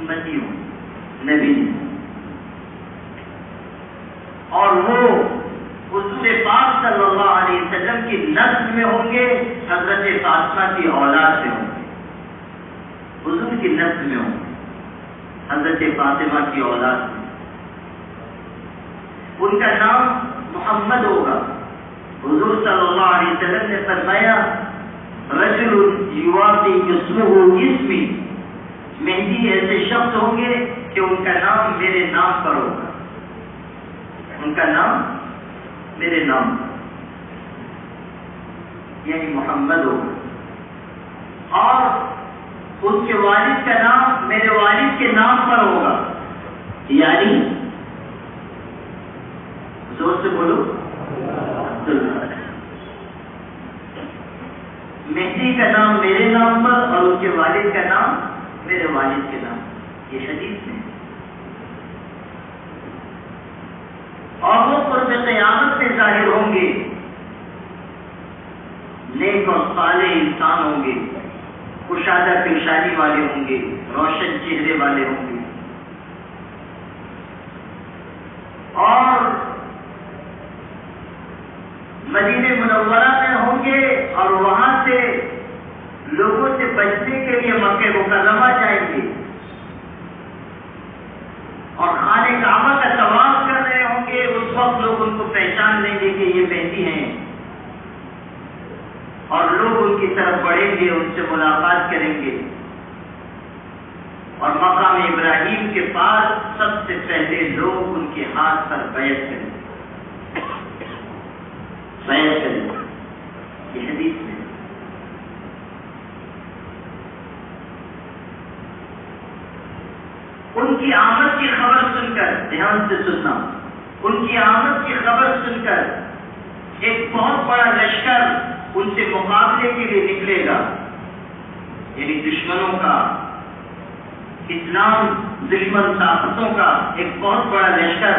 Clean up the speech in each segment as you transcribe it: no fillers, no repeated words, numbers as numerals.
امتی ہوں نبی نے، اور وہ حضور پاک صلی اللہ علیہ وسلم کی نسل میں ہوں گے، حضرت فاطمہ کی اولاد سے ہوں گے، حضور کی نسل میں ہوں گے، حضرت فاطمہ کی اولاد سے۔ ان کا نام محمد ہوگا۔ حضور صلی اللہ علیہ وسلم نے فرمایا رجل یواطی اسمہ اسمی، مہدی ایسے شخص ہوں گے کہ ان کا نام میرے نام پر ہوگا، ان کا نام میرے نام پر، یعنی محمد ہوگا، اور اس کے والد کا نام میرے والد کے نام پر ہوگا، یعنی زور سے بولو مہدی کا نام میرے نام پر اور اس کے والد کا نام میرے والد کے نام، یہ حدیث میں۔ اور وہ قرب قیامت میں ظاہر ہوں گے، نیک اور صالح انسان ہوں گے، کشادہ پیشانی والے ہوں گے، روشن چہرے والے ہوں گے، اور مدینہ منورہ میں ہوں گے، اور وہاں سے لوگوں سے بچنے کے لیے مکہ مکرمہ جائیں گے، اور خانہ کعبہ کا طواف کر رہے ہوں گے۔ اس وقت لوگ ان کو پہچان لیں گے کہ یہ مہدی ہیں، اور لوگ ان کی طرف بڑھیں گے، ان سے ملاقات کریں گے، اور مقام ابراہیم کے پاس سب سے پہلے لوگ ان کے ہاتھ پر بیعت کریں گے، بیعت کریں گے، یہ حدیث میں۔ ان کی آمد کی خبر سن کر، دھیان سے سننا، ان کی آمد کی خبر سن کر ایک بہت بڑا لشکر ان سے مقابلے کے لیے نکلے گا، یعنی دشمنوں کا، اسلام دشمن طاقتوں کا ایک بہت بڑا لشکر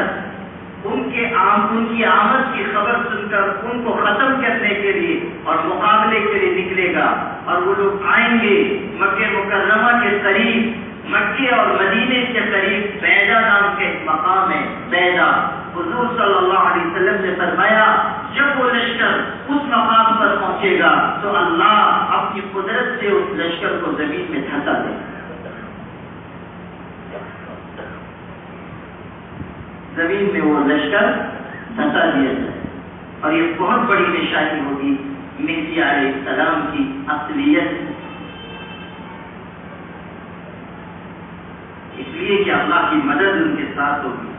ان کی آمد کی خبر سن کر ان کو ختم کرنے کے لیے اور مقابلے کے لیے نکلے گا، اور وہ لوگ آئیں گے مکہ مکرمہ کے قریب، مکے اور مدینے کے قریب بیضا نام کے ایک مقام ہے، بیضا۔ حضور صلی اللہ علیہ وسلم نے فرمایا جب وہ لشکر اس مقام پر پہنچے گا تو اللہ اپنی قدرت سے اس لشکر کو زمین میں دھسا دے گا، زمین میں وہ لشکر دھسا دیا جائے، اور یہ بہت بڑی نشانی ہوگی مہدی علیہ السلام کی اصلیت، اس لیے کہ اللہ کی مدد ان کے ساتھ ہوگی۔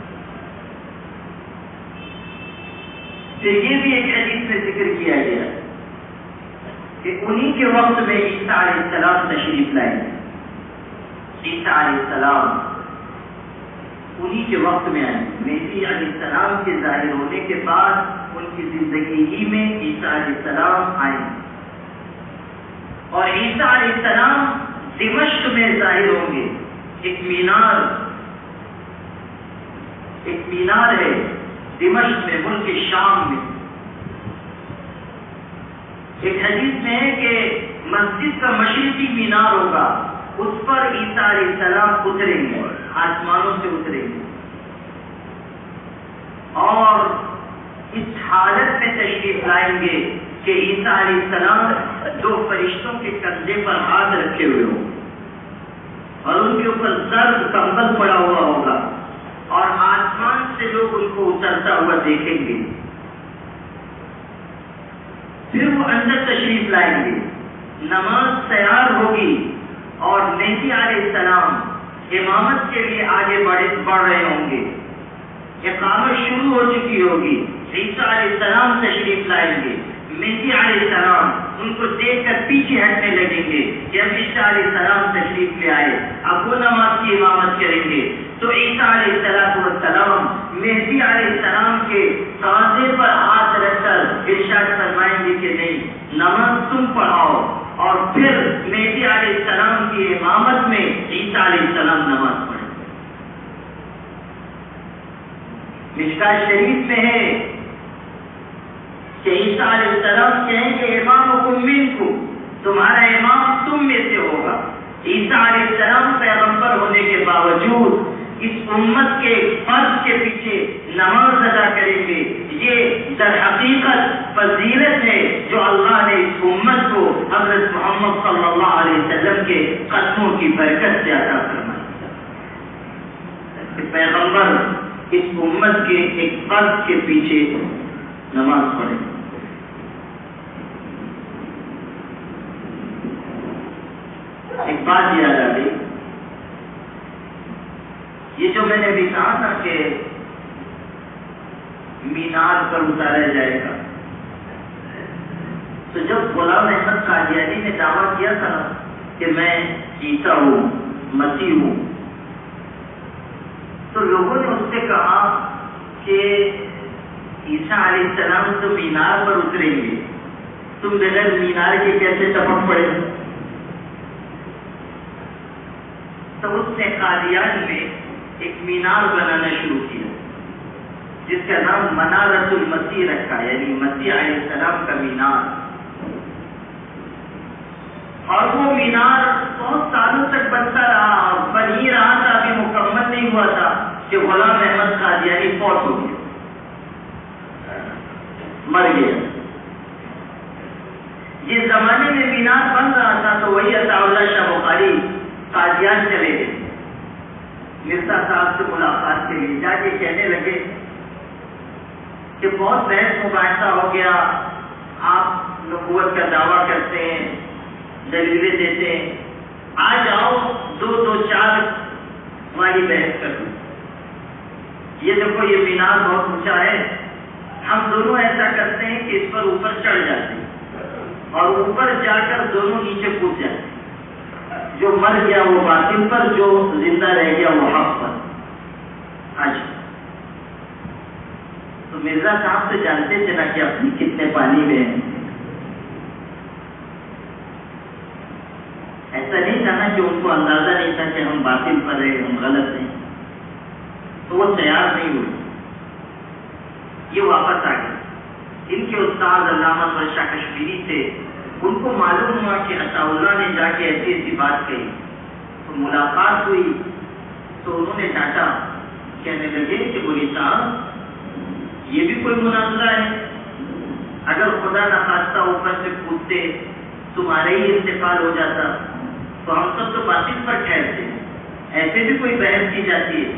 پھر یہ بھی ایک حدیث میں ذکر کیا گیا کہ انہی کے وقت میں عیسیٰ علیہ السلام تشریف لائیں گے، عیسیٰ علیہ السلام انہی کے وقت میں آئیں، مہدی علیہ السلام کے ظاہر ہونے کے بعد ان کی زندگی ہی میں عیسیٰ علیہ السلام آئیں، اور عیسیٰ علیہ السلام دمشق میں ظاہر ہوں گے۔ ایک مینار ہے دمشق میں، ملک شام میں۔ ایک حدیث میں ہے کہ مسجد کا مشرقی مینار ہوگا، اس پر عیسیٰ علیہ السلام اتریں گے، آسمانوں سے اتریں گے، اور اس حالت میں تشریف لائیں گے کہ عیسیٰ علیہ السلام دو فرشتوں کے کندھے پر ہاتھ رکھے ہوئے ہوں، اور ان کے اوپر زرد کمبل پڑا ہوا ہوگا، اور آسمان سے لوگ ان کو اترتا ہوا دیکھیں گے۔ پھر وہ اندر تشریف لائیں گے، نماز تیار ہوگی، اور مہدی علیہ السلام امامت کے لیے آگے بڑھ رہے ہوں گے، اقامت شروع ہو چکی ہوگی، عیسیٰ علیہ السلام تشریف لائیں گے، مہدی علیہ السلام ان کو دیکھ کر پیچھے ہٹنے لگیں گے کہ اب عیسیٰ علیہ السلام تشریف لے آئے، اب وہ نماز کی امامت کریں گے، تو عیسیٰ علیہ السلام مہدی علیہ السلام کے کاندھے پر ہاتھ رکھ کر ارشاد فرمائیں گے کہ نہیں، نماز تم پڑھاؤ، اور پھر مہدی علیہ السلام کی امامت میں عیسیٰ علیہ السلام نماز پڑھیں گے۔ مشکاۃ شریف میں ہے کہ عیسیٰ علیہ السلام کہیں کہ امامکم منکم، تمہارا امام تم میں سے ہوگا۔ عیسیٰ علیہ السلام پیغمبر پیغمبر ہونے کے باوجود اس امت کے فرض کے پیچھے نماز ادا کریں گے، یہ در حقیقت فضیلت ہے جو اللہ نے اس امت کو حضرت محمد صلی اللہ علیہ وسلم کے قدموں کی برکت سے عطا فرمائی۔ پیغمبر اس امت کے ایک فرض کے پیچھے نماز پڑھے۔ ایک بات یاد آ گئی، یہ جو میں نے بھی کہا تھا کہ مینار پر اتارا جائے گا، تو جب غلام احمد قادیانی نے دعویٰ کیا تھا کہ میں عیسیٰ ہوں، مسیح ہوں، تو لوگوں نے اس سے کہا کہ عیسیٰ علیہ السلام تو مینار پر اتریں گے، تم بغیر مینار کے کیسے ٹپک پڑے؟ تو اس نے قادیان میں ایک مینار بنانا شروع کیا جس کا نام منارۃ المسیح رکھا، یعنی مسیح علیہ السلام کا مینار۔ اور وہ مینار بہت سالوں تک بنتا رہا اور بن ہی رہا تھا، ابھی مکمل نہیں ہوا تھا کہ غلام احمد قادیانی فوت ہو گیا، مر گیا۔ جس زمانے میں مینار بن رہا تھا تو وہی عطا اللہ شاہ بخاری قادیان چلے گئے، مرزا صاحب سے ملاقات کے لیے، جا کے کہنے لگے کہ بہت بحث مباحثہ ہو گیا، آپ نبوت کا دعویٰ کرتے ہیں، دلیلیں دیتے ہیں، آ جاؤ 2-4 والی بحث کر لوں۔ یہ دیکھو یہ مینار بہت اونچا ہے، ہم دونوں ایسا کرتے ہیں کہ اس پر اوپر چڑھ جاتے ہیں اور اوپر جا کر دونوں نیچے کود جاتے ہیں، جو مر گیا وہ باطل پر، جو زندہ رہ گیا وہ حق پر۔ آج تو مرزا صاحب سے جانتے تھے نا کہ اپنی کتنے پانی میں ہیں، ایسا نہیں تھا نا کہ ان کو اندازہ نہیں تھا کہ ہم باطل پر ہیں، ہم غلط ہیں، تو وہ تیار نہیں ہوئے، یہ واپس آ گئے۔ ان کے استاد علامہ شاہ کشمیری تھے، ان کو معلوم ہوا کہ عطا اللہ نے جا کے ایسی ایسی بات کہی، تو ملاقات ہوئی تو انہوں نے ڈانٹا، کہنے لگے کہ بولی صاحب یہ بھی کوئی مناظرہ ہے؟ اگر خدا نخواستہ اوپر سے کودتے تمہارے ہی انتقال ہو جاتا تو ہم سب تو باطل پر ٹھہرتے، ایسے بھی کوئی بحث کی جاتی ہے؟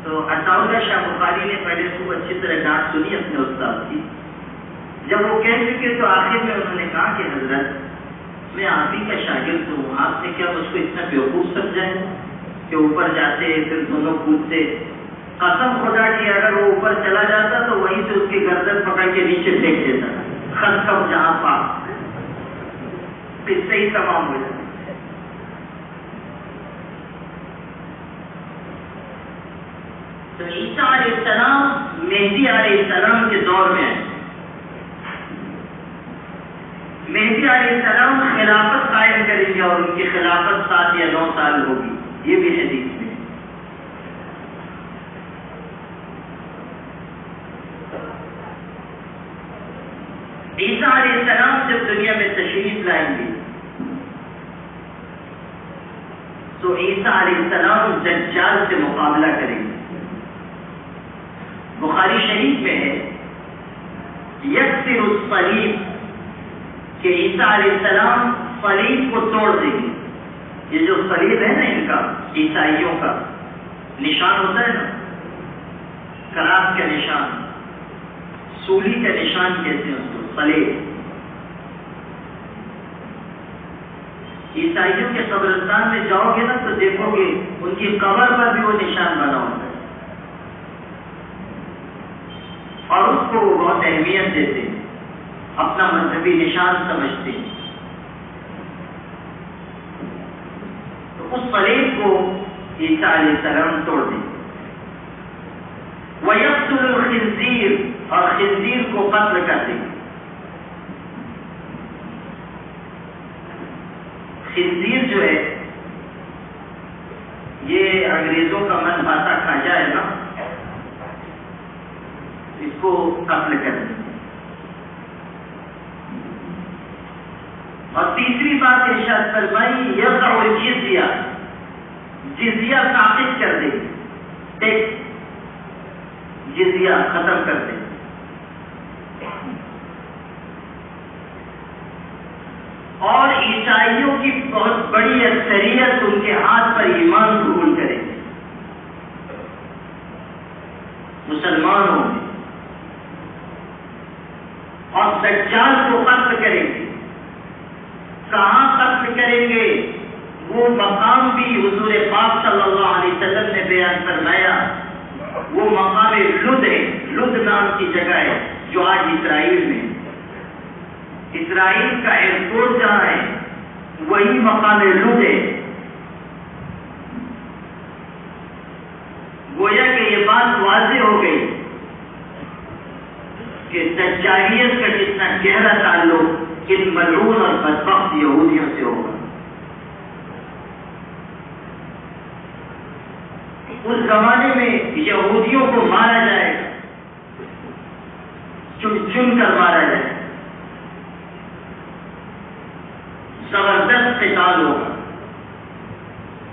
تو عطا اللہ شاہ بخاری نے پہلے خوب اچھی طرح ڈانٹ سنی اپنے استاد کی، جب وہ کہہ چکے تو آخر میں انہوں نے کہا کہ حضرت میں آپ ہی کا شاگرد ہوں، آپ نے کیا مجھ کو اتنا بیوقوف سمجھا ہے کہ اوپر جاتے پھر دونوں کودتے؟ قسم خدا کی اگر وہ اوپر چلا جاتا تو وہیں سے اس کی گردن پکڑ کے نیچے پھینک دیتا، خط کب جہاں پاک، اس سے ہی تمام ہو جاتا۔ تو عیسیٰ علیہ السلام مہدی علیہ السلام کے دور میں آئے، مہدی علیہ السلام خلافت قائم کریں گے اور ان کی خلافت 7 یا 9 سال ہوگی، یہ بھی حدیث میں۔ عیسیٰ علیہ السلام جب دنیا میں تشریف لائیں گے تو عیسیٰ علیہ السلام دجال سے مقابلہ کریں گے۔ بخاری شریف میں ہے یکسر الصلیب، کہ عیسیٰ علیہ السلام صلیب کو توڑ دیں گے۔ یہ جو صلیب ہے نا ان کا، عیسائیوں کا نشان ہوتا ہے نا، کراس کا نشان، سولی کا نشان کہتے ہیں اس کو، صلیب۔ عیسائیوں کے قبرستان میں جاؤ گے نا تو دیکھو گے ان کی قبر پر بھی وہ نشان بنا ہوتا ہے اور اس کو وہ بہت اہمیت دیتے ہیں، اپنا مذہبی نشان سمجھتے ہیں۔ تو اس صلیب کو عیسیٰ علیہ السلام توڑ دیں۔ وَيَقْتُلُ الْخِنْزِيرَ، اور خنزیر کو قتل کر دیں۔ خنزیر جو ہے یہ انگریزوں کا من بھاتا کھاجا ہے نا، اس کو قتل کر دیں۔ اور تیسری بات ارشاد فرمائی یضع الجزیہ، جزیہ ساقط کر دیں، ٹیکس جزیہ ختم کر دیں۔ اور عیسائیوں کی بہت بڑی اکثریت ان کے ہاتھ پر ایمان قبول کرے گی، مسلمان ہوں گے اور دجال کو قتل کریں گے۔ کہاں قتل کریں گے؟ وہ مقام بھی حضور پاک صلی اللہ علیہ وسلم نے بیان فرمایا، وہ مقام لد ہے، لد نام کی جگہ ہے جو آج اسرائیل میں، اسرائیل کا ایئرپورٹ جہاں ہے وہی مقام لد ہے۔ گویا کہ یہ بات واضح ہو گئی کہ دجالیت کا جتنا گہرا تعلق ان ملعون اور بدبخت یہودیوں سے ہوگا۔ اس زمانے میں یہودیوں کو مارا جائے گا، چن چن کر مارا جائے گا، زبردست قتال ہوگا۔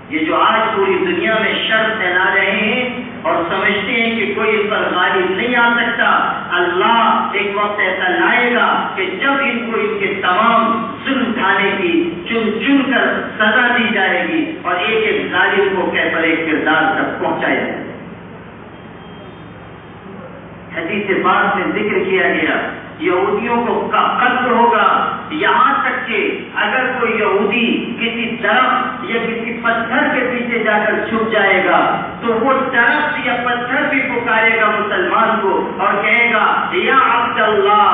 یہ جو آج پوری دنیا میں شر پھیلا رہے ہیں اور سمجھتے ہیں کہ کوئی اس پر غالب نہیں آ سکتا، اللہ ایک وقت ایسا لائے گا کہ جب ان کو ان کے تمام ظلم ڈھانے کی چن چن کر سزا دی جائے گی اور ایک ایک ظالم کو کیفر کردار تک پہنچایا جائے گا۔ حدیث پاک میں ذکر کیا گیا یہودیوں کو قتل ہوگا، یہاں تک کہ اگر کوئی یہودی کسی درخت یا کسی پتھر کے پیچھے جا کر چھپ جائے گا تو وہ درخت یا پتھر بھی پکارے گا مسلمان کو اور کہے گا یا عبد اللہ،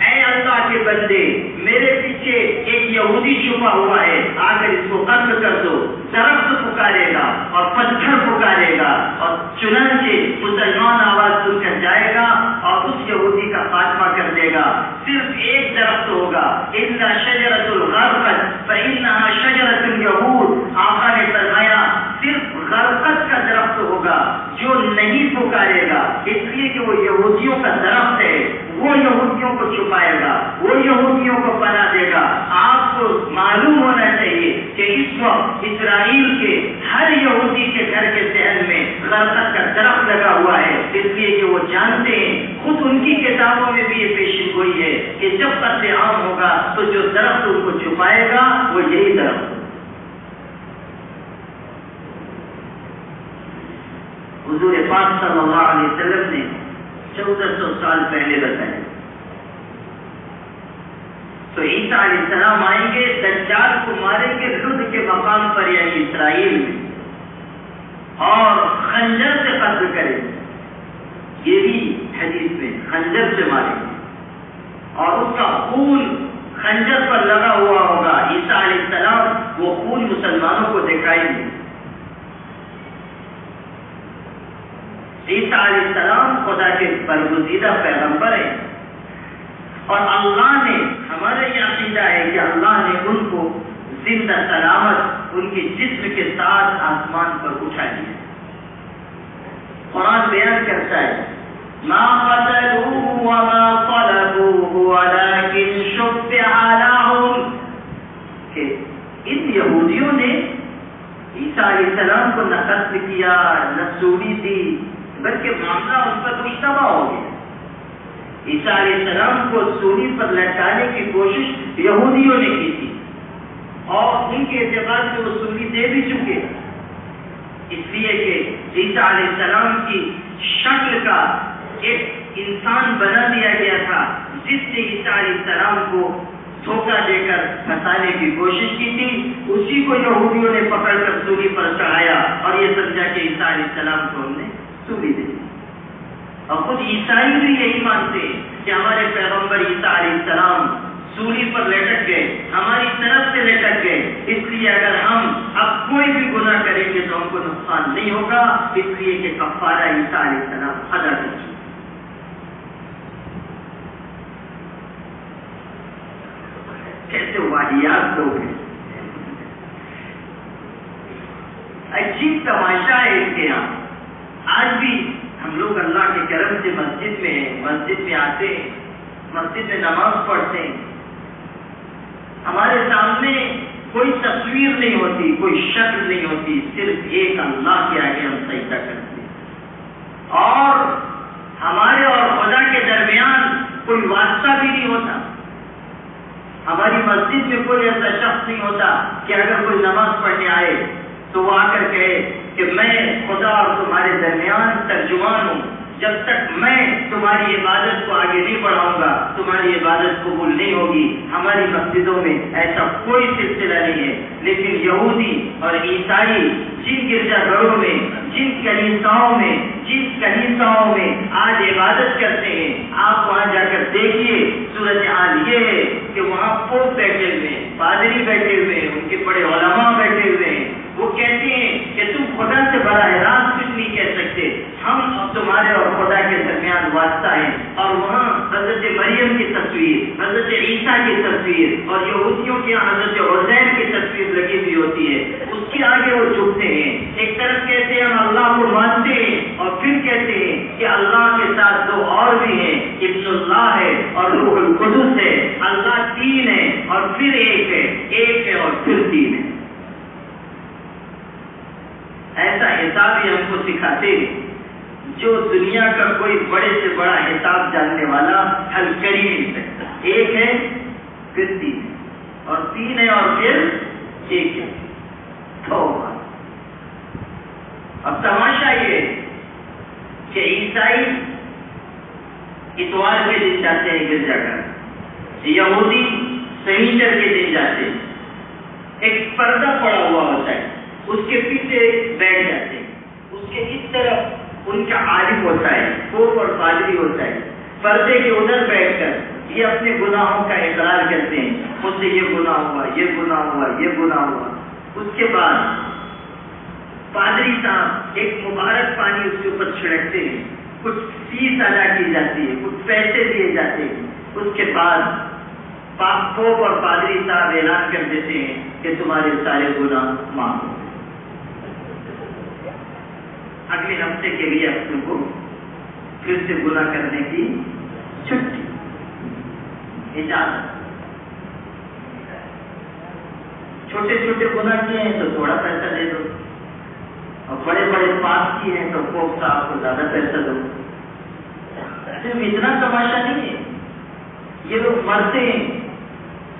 اے اللہ کے بندے، میرے پیچھے ایک یہودی چھپا ہوا ہے، آ کر اس کو قتل کر دو۔ درخت پکارے گا اور پتھر پکارے گا اور چنانچہ مسلمان آواز سن کر جائے گا اور اس یہودی کا خاتمہ کر دے گا۔ صرف ایک درخت ہوگا، الا شجرۃ الغرقد فانها شجرۃ اليهود، آقا نے فرمایا صرف غرقد کا درخت ہوگا جو نہیں پکارے گا، اس لیے کہ وہ یہودیوں کا درخت ہے، وہ یہودیوں کو چھپائے گا، وہ یہودیوں کو پناہ دے گا۔ آپ کو معلوم ہونا چاہیے کہ اس وقت اسرائیل کے ہر یہودی کے گھر کے صحن میں غرقد کا درخت لگا ہوا ہے، اس لیے کہ وہ جانتے ہیں، خود ان کی کتابوں میں بھی یہ پیشن گوئی ہے کہ جب قتل عام ہوگا تو جو درخت ان کو چھپائے گا وہ یہی درخت ہوگا۔ حضور پاک صلی اللہ علیہ وسلم نے 1400 سال پہلے بتایا تو عیسیٰ علیہ السلام آئیں گے، دجال کو ماریں گے لد کے مقام پر یعنی اسرائیل میں، اور خنجر سے قتل کریں گے، یہ بھی حدیث میں خنجر سے ماریں گے اور اس کا خون خنجر پر لگا ہوا ہوگا۔ عیسیٰ علیہ السلام وہ خون مسلمانوں کو دکھائیں گے۔ عیسیٰ علیہ السلام خدا کے برگزیدہ پیغمبر ہیں اور اللہ نے، ہمارا یہ عقیدہ ہے کہ اللہ نے ان کو زندہ سلامت ان کے جسم کے ساتھ آسمان پر اٹھا لیا۔ قرآن بیان کرتا ہے ما قتلوه وما صلبوه ولكن شبه لهم، کہ ان یہودیوں نے عیسیٰ علیہ السلام کو نہ قتل کیا نہ سولی دی، بلکہ معاملہ ان پر مشتبہ ہو گیا۔ عیسیٰ علیہ السلام کو سولی پر لٹکانے کی کوشش یہودیوں نے کی تھی اور ان کے اعتبار سے وہ سولی دے بھی چکے، اس لیے کہ عیسیٰ علیہ السلام کی شکل کا ایک انسان بنا دیا گیا تھا جس نے عیسیٰ علیہ السلام کو دھوکہ دے کر پھنسانے کی کوشش کی تھی، اسی کو یہودیوں نے پکڑ کر سولی پر چڑھایا اور یہ سمجھا کہ عیسیٰ علیہ السلام کو ہم نے سولی دے دی۔ اور خود عیسائی بھی یہی مانتے ہیں کہ ہمارے پیغمبر عیسیٰ علیہ السلام سولی پر لٹک گئے، ہماری طرف سے لٹک گئے، اس لیے اگر ہم اب کوئی بھی گناہ کریں گے تو ہم کو نقصان نہیں ہوگا، اس لیے کہ کفارہ عیسیٰ علیہ السلام ادا کر چکے۔ کیسے واحیات لوگ ہیں، عجیب تماشا ہے اس کے یہاں۔ آج بھی ہم لوگ اللہ کے کرم سے مسجد میں آتے ہیں، مسجد میں نماز پڑھتے ہیں، ہمارے سامنے کوئی تصویر نہیں ہوتی، کوئی شکل نہیں ہوتی، صرف ایک اللہ کے آگے ہم سجدہ کرتے ہیں، اور ہمارے اور خدا کے درمیان کوئی واسطہ بھی نہیں ہوتا۔ ہماری مسجد میں کوئی ایسا شخص نہیں ہوتا کہ اگر کوئی نماز پڑھنے آئے تو وہ آ کر کہے کہ میں خدا اور تمہارے درمیان ترجمان ہوں، جب تک میں تمہاری عبادت کو آگے نہیں بڑھاؤں گا تمہاری عبادت قبول نہیں ہوگی۔ ہماری مسجدوں میں ایسا کوئی سلسلہ نہیں ہے، لیکن یہودی اور عیسائی جن گرجا گھروں میں، جن کنیساؤں میں آج عبادت کرتے ہیں، آپ وہاں جا کر دیکھیے صورتحال یہ ہے کہ وہاں پوپ بیٹھے ہوئے ہیں، پادری بیٹھے ہوئے ہیں، ان کے بڑے علماء بیٹھے ہوئے ہیں، وہ کہتے ہیں کہ تم خدا سے براہ راست کچھ نہیں کہہ سکتے، ہم تمہارے اور خدا کے درمیان واسطہ ہیں۔ اور وہاں حضرت مریم کی تصویر، حضرت عیسیٰ کی تصویر، اور یہودیوں کے یہاں حضرت عزیر کی تصویر لگی ہوئی ہوتی ہے، اس کے آگے وہ جھکتے ہیں۔ ایک طرف کہتے ہیں ہم اللہ کو مانتے ہیں، اور پھر کہتے ہیں کہ اللہ کے ساتھ دو اور بھی ہیں، ابن اللہ ہے اور روح القدس ہے، اللہ تین ہے اور پھر ایک ہے اور پھر تین ہے۔ ایسا حساب ہی ہم کو سکھاتے ہیں، جو دنیا کا کوئی بڑے سے بڑا حساب جاننے والا حل کر ہی نہیں سکتا۔ ایک ہے پھر تین ہے، اور تین ہے اور پھر ایک ہے۔ توبہ۔ اب تماشا یہ کہ عیسائی اتوار کے دن جاتے ہیں گرجا گھر، یہودی سنیچر کے دن جاتے ہیں، ایک پردہ پڑا ہوا ہوتا ہے، اس کے پیچھے بیٹھ جاتے ہیں، اس کے اس طرف ان کا عالم ہوتا ہے، پوپ اور پادری ہوتا ہے، پردے کے ادھر بیٹھ کر یہ اپنے گناہوں کا اقرار کرتے ہیں، مجھ سے یہ گناہ ہوا، یہ گناہ ہوا، یہ گناہ ہوا۔ اس کے بعد پادری صاحب ایک مبارک پانی اس کے اوپر چھڑکتے ہیں، کچھ فیس ادا کی جاتی ہے، کچھ پیسے دیے جاتے ہیں۔ اس کے بعد پوپ اور پادری صاحب اعلان کر دیتے ہیں کہ تمہارے سارے گناہ معاف ہو گئے۔ اگلے ہفتے کے لیے اپنے کو پھر سے گناہ کرنے کی چھٹی، اجازت۔ چھوٹے چھوٹے گناہ کیے ہیں تو تھوڑا پیسہ دے دو، اور بڑے بڑے پاپ کیے ہیں تو پوپ صاحب کو زیادہ پیسہ دو۔ صرف اتنا تماشا نہیں ہے، یہ لوگ مرتے ہیں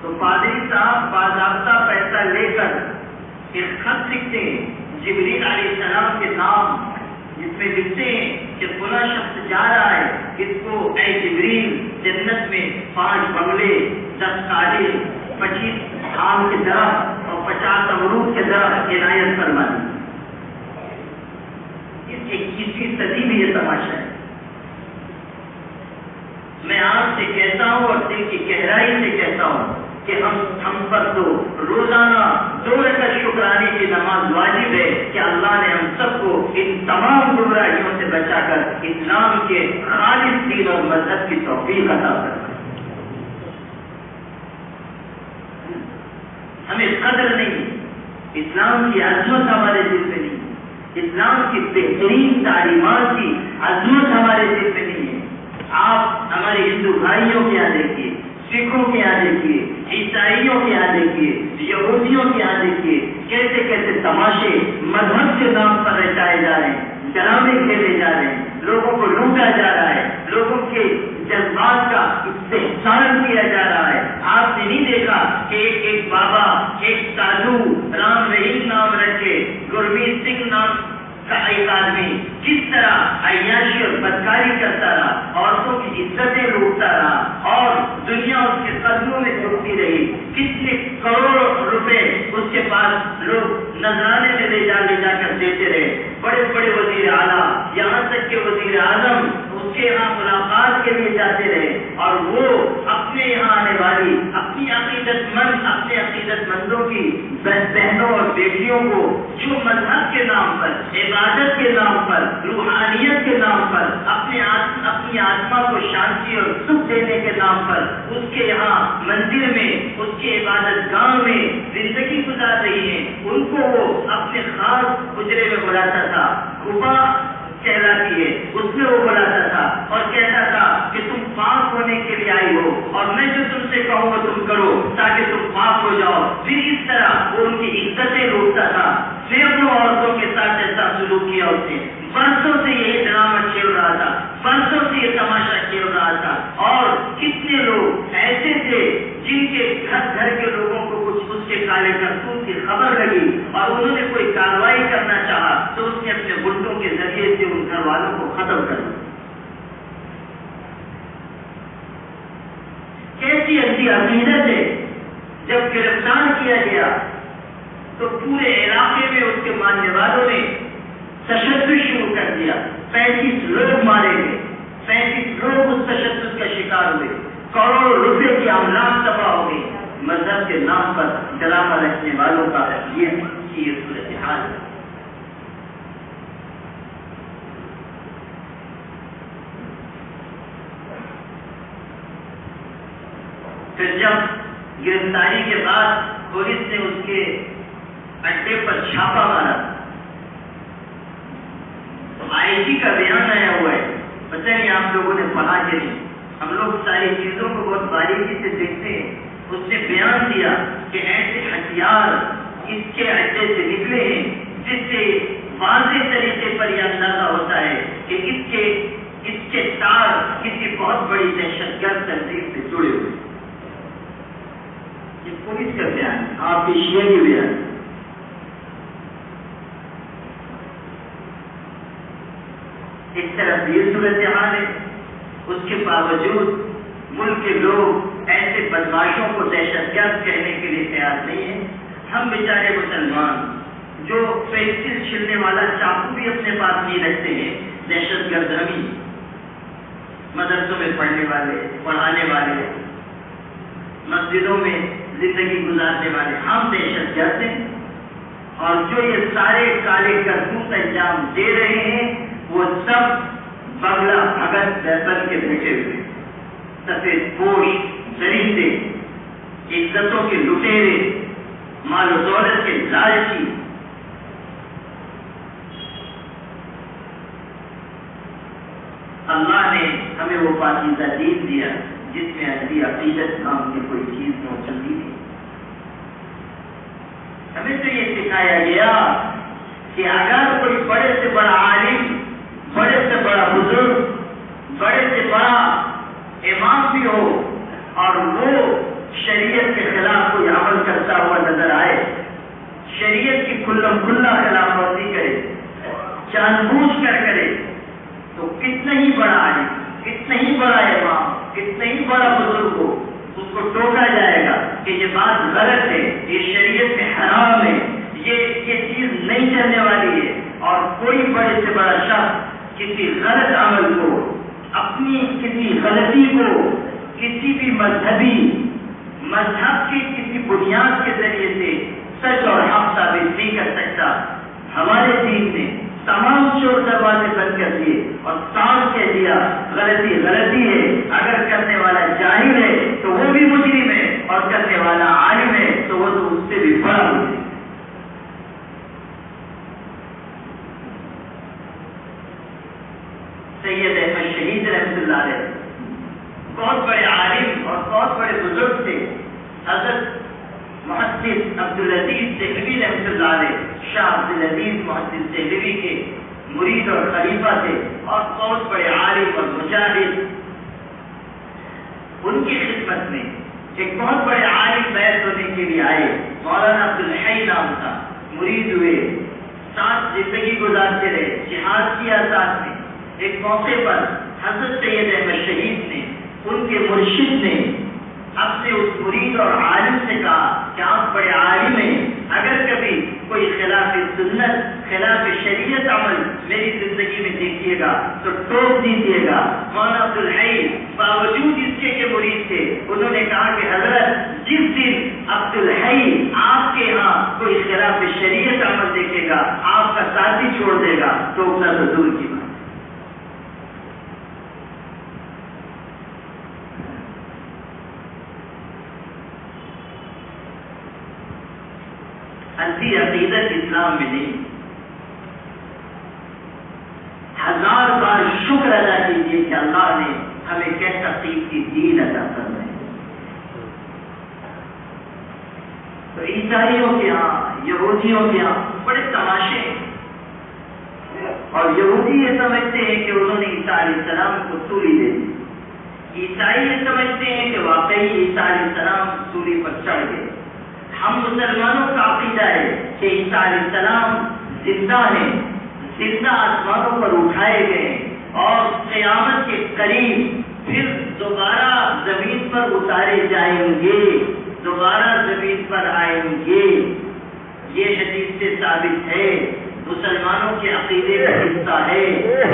تو پادری صاحب باضابطہ پیسہ لے کر ایک خط لکھتے ہیں جبریل علیہ السلام کے نام، جس میں لکھتے ہیں کہ فلاں شخص جا رہا ہے، اس کو اے جبریل جنت میں 5 بنگلے، 10 کالے، 25 آم کے درخت اور 50 امرود کے درخت عنایت فرما دی۔ اس 21ویں صدی میں یہ تماشا ہے۔ میں آپ سے کہتا ہوں اور دل کی گہرائی سے کہتا ہوں کہ ہم پر تو روزانہ 2 رکعت شکرانے کی نماز واجب ہے کہ اللہ نے ہم سب کو ان تمام گمراہیوں سے بچا کر اسلام کے خالص دین اور مذہب کی توفیق عطا فرمائے۔ ہمیں قدر نہیں، اسلام کی عظمت ہمارے دل میں نہیں، اسلام کی بہترین تعلیمات کی عظمت ہمارے دل میں نہیں ہے۔ آپ ہمارے ہندو بھائیوں کے یہاں دیکھیے، سکھوں کے یہاں دیکھیے، عیسائیوں کے یہاں دیکھیے، یہودیوں کے یہاں دیکھیے، کیسے کیسے تماشے مذہب کے نام پر رچائے جا رہے ہیں، ڈرامے کھیلے جا رہے ہیں، لوگوں کو لوٹا جا رہا ہے، لوگوں کے جذبات کا استحصال کیا جا رہا ہے۔ آپ نے نہیں دیکھا کہ ایک بابا، ایک سادھو رام رحیم نام رکھے، گرمیت سنگھ نام کا ایک آدمی کس طرح عیاشی اور بدکاری کرتا رہا، عورتوں کی عزتیں لوٹتا رہا اور دنیا اس کے قدموں میں جھکتی رہی۔ کتنے کروڑوں روپے اس کے پاس لوگ نذرانے میں لے جا کر دیتے رہے۔ بڑے بڑے وزیر اعلیٰ، یہاں تک کہ وزیر اعظم اس کے یہاں ملاقات کے لیے جاتے رہے، اور وہ اپنے یہاں آنے والی اپنے عقیدت مندوں کی بہنوں اور بیٹیوں کو جو مذہب کے نام پر، عبادت کے نام پر، روحانیت کے نام پر، اپنی آتما کو شانتی اور سکھ دینے کے نام پر اس کے یہاں مندر میں، اس کے عبادت گاہ میں زندگی گزار رہی ہیں، ان کو وہ اپنے خاص حجرے میں بلاتا تھا، غبا کہلاتی ہے، اس میں وہ بلاتا تھا اور کہتا تھا کہ تم پاک ہونے ہونے کے لیے آئی ہو اور میں جو تم سے کہوں وہ تم کرو تاکہ تم پاک ہو جاؤ. پھر اس طرح وہ ان کی عزتیں لوٹتا تھا. سینکڑوں عورتوں کے ساتھ ایسا سلوک کیا اس نے. برسوں سے یہ ڈرامہ کھیل رہا تھا, برسوں سے یہ تماشا کھیل رہا تھا. اور کتنے لوگ ایسے تھے جن کے گھر کے لوگوں کو کچھ اس کے کالے کرتوت کی خبر لگی اور انہوں نے کوئی کارروائی کرنا چاہا تو اس نے اپنے گنڈوں کے ذریعے سے ان گھر والوں کو ختم کر دیا. کیسی ایسی عقیدت ہے. جب گرفتار کیا گیا تو پورے علاقے میں اس کے ماننے والوں نے تشدد شروع کر دیا. 35 لوگ مارے گئے, 35 لوگ اس تشدد کا شکار ہوئے, کروڑوں روپے کی املاک تباہ ہو گئی. مذہب کے نام پر ڈرامہ رکھنے والوں کا یہ صورتحال ہے. پھر جب گرفتاری کے بعد پولیس نے اس کے اڈے پر چھاپا مارا تو آئی جی کا بیان آیا ہوا ہے. پتہ نہیں آپ لوگوں نے پڑھا کہ نہیں. ہم لوگ ساری چیزوں کو بہت باریکی سے دیکھتے ہیں. اس نے بیان دیا کہ ایسے ہتھیار اس کے اڈے سے نکلے ہیں جس سے واضح طریقے پر یہ اندازہ ہوتا ہے کہ اس کے تار کسی بہت بڑی دہشت گرد تنظیم سے جڑے ہوئے. یہ پولیس کا بیان, آپ کے شیعہ کی بیان. اس طرح یہ صورتحال ہے. اس کے باوجود ملک کے لوگ ایسے بدماشوں کو دہشت گرد کہنے کے لیے تیار نہیں ہیں. ہم بیچارے مسلمان جو پینسل چھلنے والا چاقو بھی اپنے پاس نہیں رکھتے ہیں, دہشت گرد ہم. مدرسوں میں پڑھنے والے, پڑھانے والے, مسجدوں میں زندگی گزارنے والے ہم دہشت گرد ہیں. اور جو یہ سارے کالے کرتوت انجام دے رہے ہیں وہ سب بگلا بھگت بن کے بیٹھے ہوئے, سفید پوش, درندے, عزتوں کے لٹیرے, مال و دولت کے لالچی. اللہ نے ہمیں وہ پاکیزہ دین دیا جس میں اصلی عقیدت نام کی کوئی چیز موجود نہیں. ہمیں تو یہ سکھایا گیا کہ اگر کوئی بڑے سے بڑا عالم, بڑے سے بڑا بزرگ, بڑے سے بڑا امام بھی ہو اور وہ شریعت کے خلاف کوئی عمل کرتا ہوا نظر آئے, شریعت کی کھلم کھلا خلاف ورزی کرے, جان بوجھ کر کرے, تو کتنا ہی بڑا عالم, کتنا ہی بڑا امام, کتنا ہی بڑا بزرگ ہو, اس کو ٹوکا جائے گا کہ یہ بات غلط ہے, یہ شریعت میں حرام ہے, یہ چیز نہیں چلنے والی ہے. اور کوئی بڑے سے بڑا شخص کسی غلط عمل کو, اپنی کسی غلطی کو کسی بھی مذہب کی کسی بنیاد کے ذریعے سے سچ اور حق ثابت نہیں کر سکتا. ہمارے دین نے تمام چور دروازے بند کر دیے اور صاف کہہ دیا غلطی غلطی ہے. اگر کرنے والا جاہل ہے تو وہ بھی مجرم ہے, اور کرنے والا عالم ہے تو وہ تو اس سے بھی بڑا مجرم. سید احمد شہید رحمۃ اللہ علیہ بہت بڑے عالم اور بہت بڑے بزرگ تھے. حضرت محدث عبدالعزیز دہلوی رحمۃ اللہ علیہ شاہ عبدالعزیز محدث دہلوی کے مرید اور خلیفہ تھے اور بہت بڑے عالم اور مجاہد. ان کی خدمت میں ایک بہت بڑے عالم بیعت ہونے کے لیے آئے, مولانا عبدالحی نام تھا, مرید ہوئے, ساتھ زندگی گزارتے رہے, جہاد کیا ساتھ میں. ایک موقع پر حضرت سید احمد شہید نے, ان کے مرشد نے اپنے اس مرید اور عالم سے کہا کہ آپ بڑے عالم ہیں, اگر کبھی کوئی خلاف سنت, خلاف شریعت عمل میری زندگی میں دیکھیے گا تو ٹوک دیجیے گا. مولانا عبدالحی باوجود اس کے مرید تھے, انہوں نے کہا کہ حضرت جس دن عبدالحی آپ کے ہاں کوئی خلاف شریعت عمل دیکھے گا, آپ کا ساتھی چھوڑ دے گا, ٹوکنا تو دور کی بات. اصلی عقیدت اسلام میں نہیں. ہزار بار شکر ادا کیجیے کہ اللہ نے ہمیں کیسا قیمتی دین عطا فرمائے۔ تو عیسائیوں کے ہاں، یہودیوں کے ہاں بڑے تماشے ہیں، اور یہودی یہ سمجھتے ہیں کہ انہوں نے عیسیٰ علیہ السلام کو سولی دے دی، عیسائی یہ سمجھتے ہیں کہ واقعی عیسیٰ علیہ السلام سولی پر چڑھ گئے۔ ہم مسلمانوں کا عقیدہ ہے کہ عیسیٰ علیہ السلام زندہ ہیں، زندہ آسمانوں پر اٹھائے گئے اور قیامت کے قریب پھر دوبارہ زمین پر اتارے جائیں گے، دوبارہ زمین پر آئیں گے۔ یہ حدیث سے ثابت ہے، مسلمانوں کے عقیدے کا حصہ ہے۔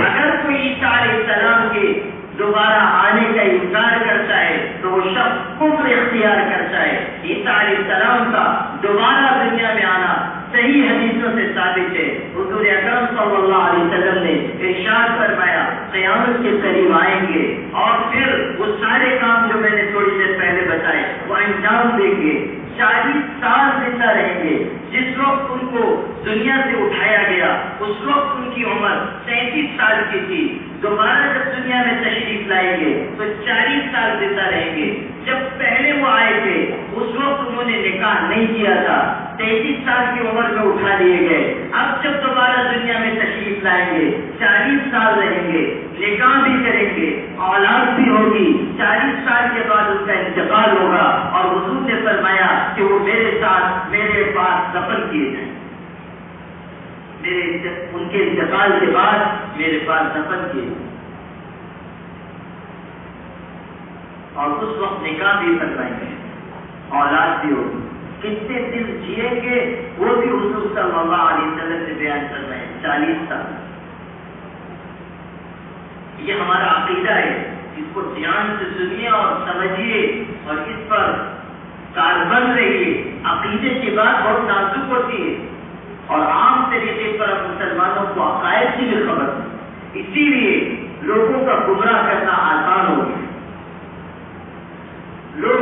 اگر کوئی عیسیٰ علیہ السلام کے دوبارہ آنے کا انکار کرتا ہے تو وہ شخص کفر اختیار کرتا ہے۔ عیسیٰ علیہ السلام کا دوبارہ دنیا میں آنا صحیح حدیثوں سے ثابت ہے۔ حضور اکرم صلی اللہ علیہ وسلم نے ارشاد فرمایا قیامت کے قریب آئیں گے اور پھر وہ سارے کام جو میں نے تھوڑی دیر پہلے بتائے وہ انجام دیں گے، 40 سال زندہ رہیں گے۔ جس وقت ان کو دنیا سے اٹھایا گیا اس وقت ان کی عمر 37 سال کی تھی، دوبارہ جب دنیا میں تشریف لائیں گے تو 40 سال زندہ رہیں گے۔ جب پہلے وہ آئے تھے اس وقت انہوں نے نکاح نہیں کیا تھا، 33 سال کی عمر میں اٹھا لیے گئے۔ اب جب دوبارہ دنیا میں تشریف لائیں گے 40 سال رہیں گے، نکاح بھی کریں گے، اولاد بھی ہوگی، 40 سال کے بعد ان کا انتقال ہوگا، اور حضور نے فرمایا کہ وہ میرے ساتھ میرے پاس دفن کیے جائیں، ان کے انتقال کے بعد میرے پاس دفن کیے جائیں، اور اس وقت نکاح بھی کروائیں گے، اولاد بھی ہوگی۔ کتنے دن جیئیں گے وہ بھی حضور صلی اللہ علیہ وسلم نے بیان کر رہے ہیں، 40 سال۔ یہ ہمارا عقیدہ ہے، اس کو دھیان سے سنیے اور سمجھیے اور اس پر کاربند رہیے۔ عقیدے کی بات بہت نازک ہوتی ہے اور عام طریقے پر مسلمانوں کو عقائد کی بھی خبر ہے، اسی لیے لوگوں کا گمراہ کرنا آسان ہو گیا۔ لوگ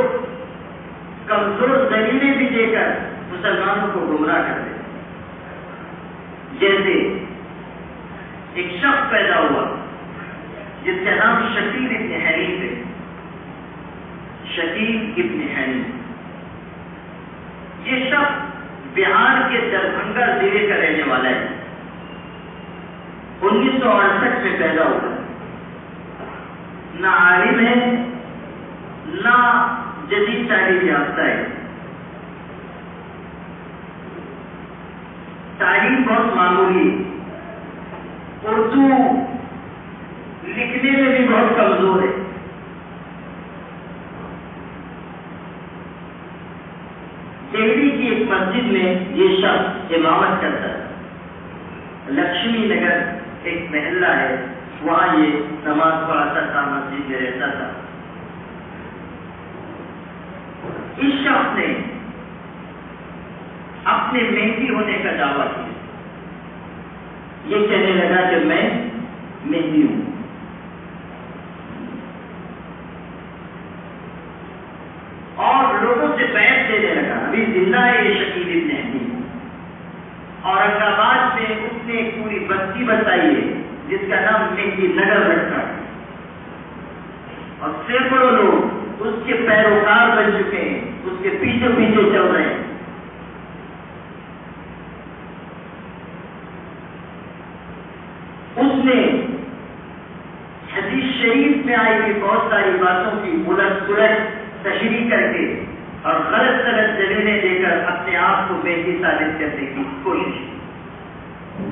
کمزور دلیلیں بھی دے کر مسلمانوں کو گمراہ کر دیتے۔ جیسے ایک شخص پیدا ہوا جس کا نام شکیل ابن حنیف ہے، شکیل ابن حنیف۔ یہ شخص بہار کے دربھنگا ضلع کا رہنے والا ہے، 1968 میں پیدا ہوا، نہ عالم ہے نہ جدید تعلیم یافتہ ہے، تعلیم بہت معمولی، اردو لکھنے میں بھی بہت کمزور ہے۔ دہلی کی ایک مسجد میں یہ شخص امامت کرتا ہے، لکشمی نگر ایک محلہ ہے، وہاں یہ نماز پڑھاتا تھا، مسجد میں رہتا تھا۔ اس شخص نے اپنے مہدی ہونے کا دعویٰ کیا، یہ کہنے لگا کہ میں مہدی ہوں، اور لوگوں سے بیعت دینے لگا۔ ابھی زندہ ہے یہ شکیل ابن حنیف، اورنگ آباد میں اس نے ایک پوری بستی بتائی ہے جس کا نام مہدی نگر رکھا ہے، اور سینکڑوں لوگ اس کے پیروکار بن چکے ہیں، اس کے پیچھے پیچھے چل رہے ہیں۔ اس نے حدیث شریف میں آئی ہوئی بہت ساری باتوں کی الٹ پلٹ تشریح کر کے اور غلط غلط دلیلیں دے کر اپنے آپ کو مہدی ثابت کرنے کی کوشش کی۔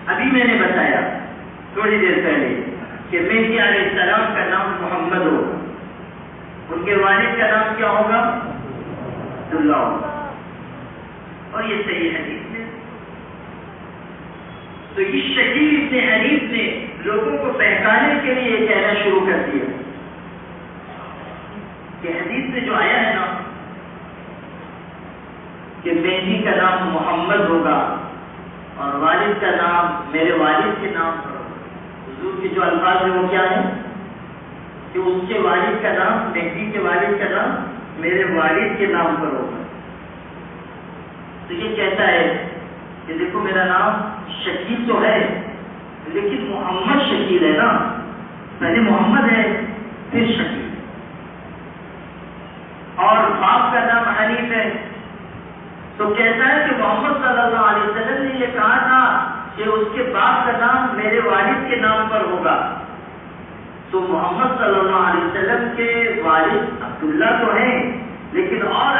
ابھی میں نے بتایا تھوڑی دیر پہلے کہ مہدی علیہ السلام کا نام محمد ہوگا، ان کے والد کا نام کیا ہوگا؟ عبداللہ ہوگا، اور یہ صحیح حدیث ہے۔ تو اس شکیل ابن حنیف نے لوگوں کو بہکانے کے لیے یہ کہنا شروع کر دیا کہ حدیث میں جو آیا ہے نا کہ مہدی کا نام محمد ہوگا اور والد کا نام میرے والد کے نام پر ہوگا، حضور کے جو الفاظ ہیں وہ کیا ہیں کہ اس کے والد کا نام، مہدی کے والد کا نام میرے والد کے نام پر ہوگا۔ تو یہ کہتا ہے کہ دیکھو میرا نام شکیل تو ہے لیکن محمد شکیل ہے نا، پہلے محمد ہے پھر شکیل، اور باپ کا نام حنیف ہے، تو کہتا ہے کہ محمد صلی اللہ علیہ وسلم نے یہ کہا تھا کہ اس کے باپ کا نام میرے والد کے نام پر ہوگا، تو محمد صلی اللہ علیہ وسلم کے والد عبداللہ تو ہیں، لیکن اور